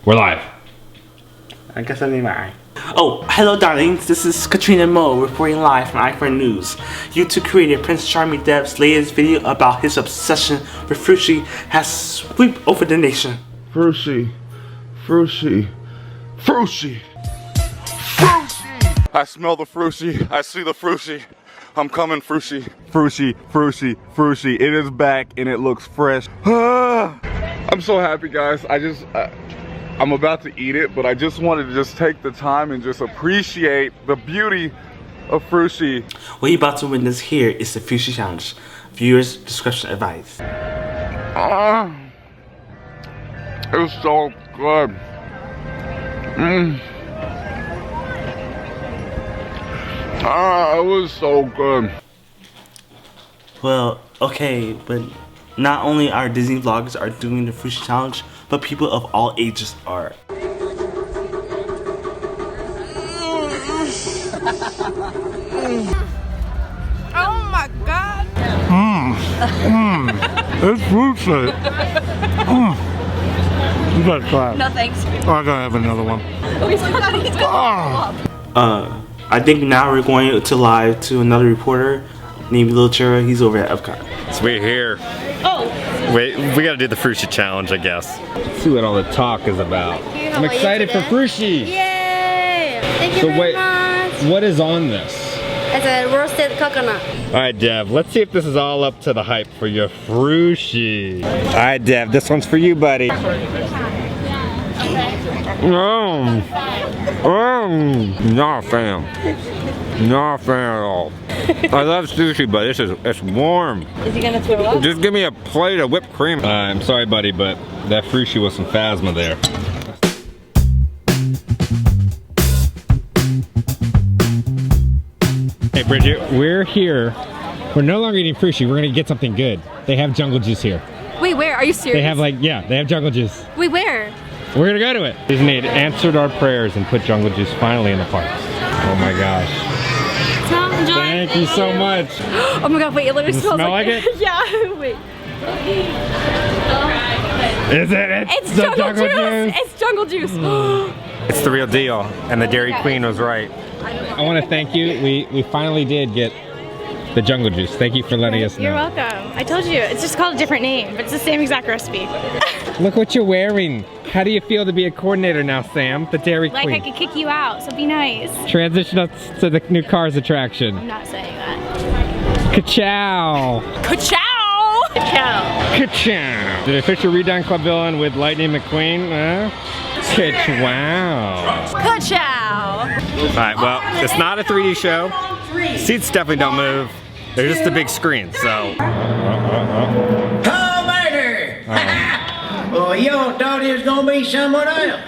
We're live. I guess I need my eye. Oh, hello darlings, this is Katrina Mo reporting live from iFriend News. YouTube creator Prince Charming Dev's latest video about his obsession with Frushi has swept over the nation. Frushi. Frushi. Frushi. Frushi! I smell the Frushi. I see the Frushi. I'm coming, Frushi. Frushi, Frushi, Frushi. It is back and it looks fresh. I'm so happy, guys. I'm about to eat it, but I just wanted to just take the time and just appreciate the beauty of Frushi. What you're about to witness here is the Frushi Challenge. Viewers' discretion advised. It's so good. It was so good. Well, okay, but not only our Disney vloggers are doing the Frushi Challenge, but people of all ages are. Oh my God! It's Frushi. You better clap. No thanks. Oh, I gotta have another one. Oh, he's gonna I think now we're going to live to another reporter named Lil Chura. He's over at Epcot. So we're here. Oh. Wait, we gotta do the Frushi challenge, I guess. Let's see what all the talk is about. I'm excited for Frushi. Yay! Thank you very much. What is on this? It's a roasted coconut. All right, Dev, let's see if this is all up to the hype for your Frushi. All right, Dev, this one's for you, buddy. Nah, fam. Not fan at all. I love sushi, but it's warm. Is he gonna throw up? Just give me a plate of whipped cream. I'm sorry, buddy, but that Frushi was some phasma there. Hey, Bridget, we're here. We're no longer eating Frushi. We're gonna get something good. They have jungle juice here. Wait, where? Are you serious? They have they have jungle juice. Wait, where? We're gonna go to it. Disney answered our prayers and put jungle juice finally in the parks. Oh my gosh. Thank you so much. Oh my God, wait, it literally Does it smells smell like it? Yeah, wait. Is it? It's jungle juice. It's jungle juice. It's the real deal, and the Dairy Queen was right. I want to thank you. We finally did get the jungle juice. Thank you for letting us know. You're welcome. I told you, it's just called a different name, but it's the same exact recipe. Look what you're wearing. How do you feel to be a coordinator now, Sam? The Dairy Queen. Like I could kick you out, so be nice. Transition us to the new Cars attraction. I'm not saying that. Ka-chow. Ka-chow! Ka-chow. Ka-chow. The official redone Club Villain with Lightning McQueen. Ka-chow. Ka-chow. All right, well, it's not a 3D show. Seats definitely don't move. They're just a big screen, so. Oh, murder! Well, y'all thought it was gonna be someone else.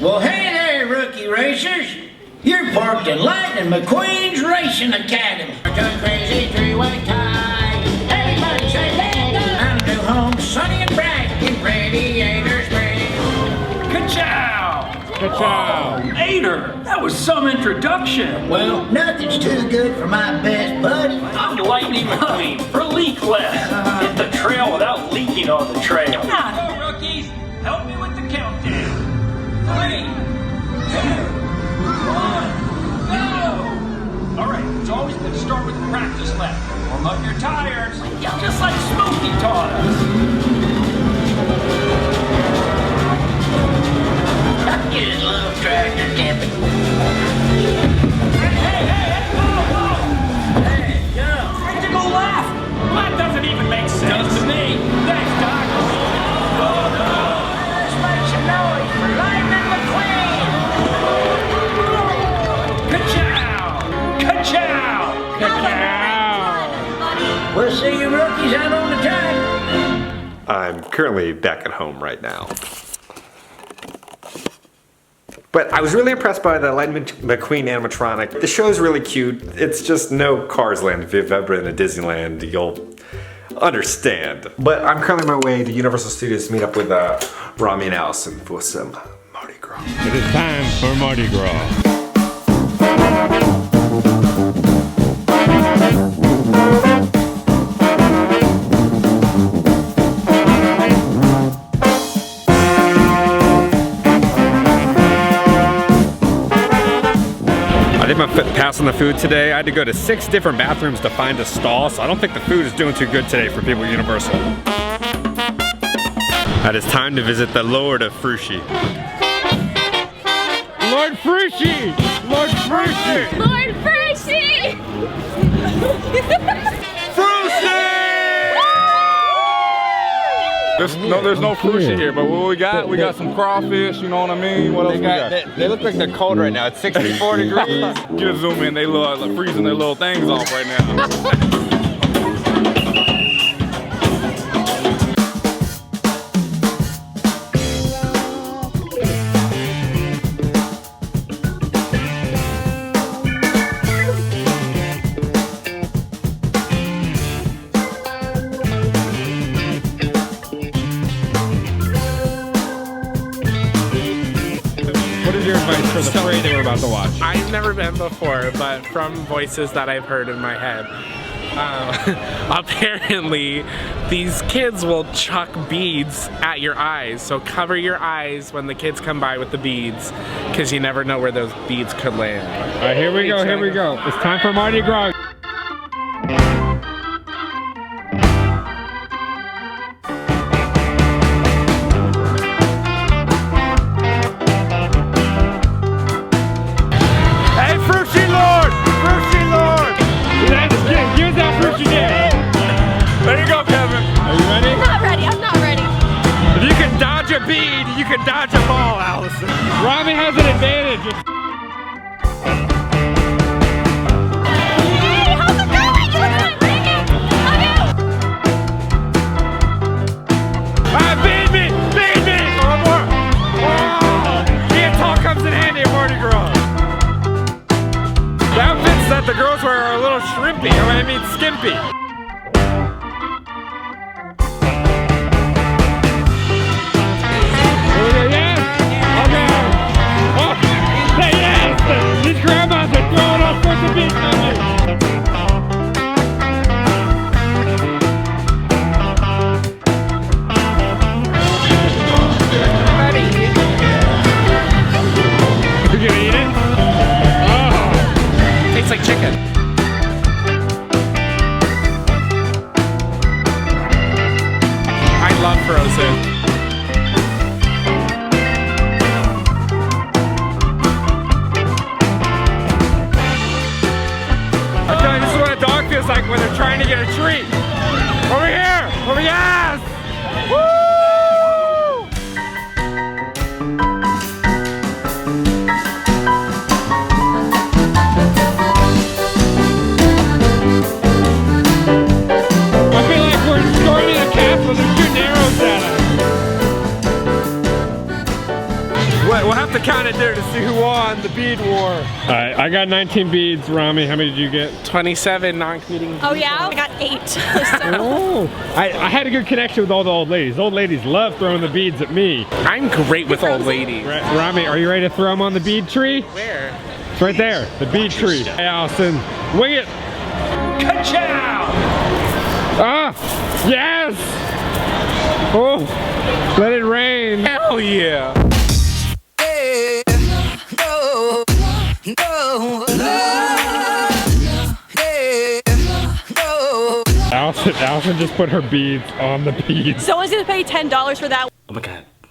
Well, hey there, rookie racers. You're parked in Lightning McQueen's Racing Academy. Just crazy three-way tie. Everybody say that. I'm new home, sunny and bright, with radiators ready. Ka-chow! Ka-chow. Oh, Ader, that was some introduction. Well, nothing's too good for my best buddy. I'm Lightning McQueen for leakless. Hit the trail without leaking on the trail. Come on, rookies. Help me with the countdown. 3, 2, 1, go! All right, it's always good to start with a practice lap. Warm up your tires, just like Smokey taught us. I just love tractor camping. Hey, whoa! Hey, Joe. Critical left! Well, that doesn't even make sense to me. Thanks, Doc. Let's make some noise for Lightning McQueen. Ka-chow! Ka-chow! We'll see you rookies out on the track. I'm currently back at home right now. But I was really impressed by the Lightning McQueen animatronic. The show's really cute. It's just no Cars Land. If you've ever been to Disneyland, you'll understand. But I'm currently on my way to Universal Studios to meet up with Rami and Allison for some Mardi Gras. It is time for Mardi Gras. I did my pass on the food today. I had to go to 6 different bathrooms to find a stall, so I don't think the food is doing too good today for people at Universal. It is time to visit the Lord of Frushi. Lord Frushi! Lord Frushi! Lord Frushi! There's no Frushi here, but what we got? We got some crawfish, you know what I mean? What else we got? They look like they're cold right now. It's 64 degrees. Get a zoom in, they look like freezing their little things off right now. What is your advice for the parade that we're about to watch? I've never been before, but from voices that I've heard in my head, apparently these kids will chuck beads at your eyes. So cover your eyes when the kids come by with the beads, because you never know where those beads could land. All right, here we go, here we go. It's time for Mardi Gras. Bead, you can dodge a ball, Allison. Robbie has an advantage. Hey, how's it going? You look like Megan. Bead me! Bead me! One more! Oh, being tall comes in handy at Mardi Gras. The outfits that the girls wear are a little shrimpy, I mean skimpy. These grandmas are throwing all sorts of beats at me. You gonna eat it? Oh. Tastes like chicken. I love Frozen. Feels like when they're trying to get a treat. Over here! Over yes! Woo! I feel like we're storming a castle. They're shooting arrows at us. We'll have to count it there to see who won the bead war. Alright, I got 19 beads. Rami, how many did you get? 27 non-commuting. Oh yeah? I got 8. Oh, I had a good connection with all the old ladies. Old ladies love throwing the beads at me. I'm great with old ladies. Rami, are you ready to throw them on the bead tree? Where? It's right there, the bead tree. Hey, Allison, wing it. Ka-chow! Ah, yes! Oh, let it rain. Hell yeah! Allison just put her beads on the beads. Someone's gonna pay $10 for that. Oh my god.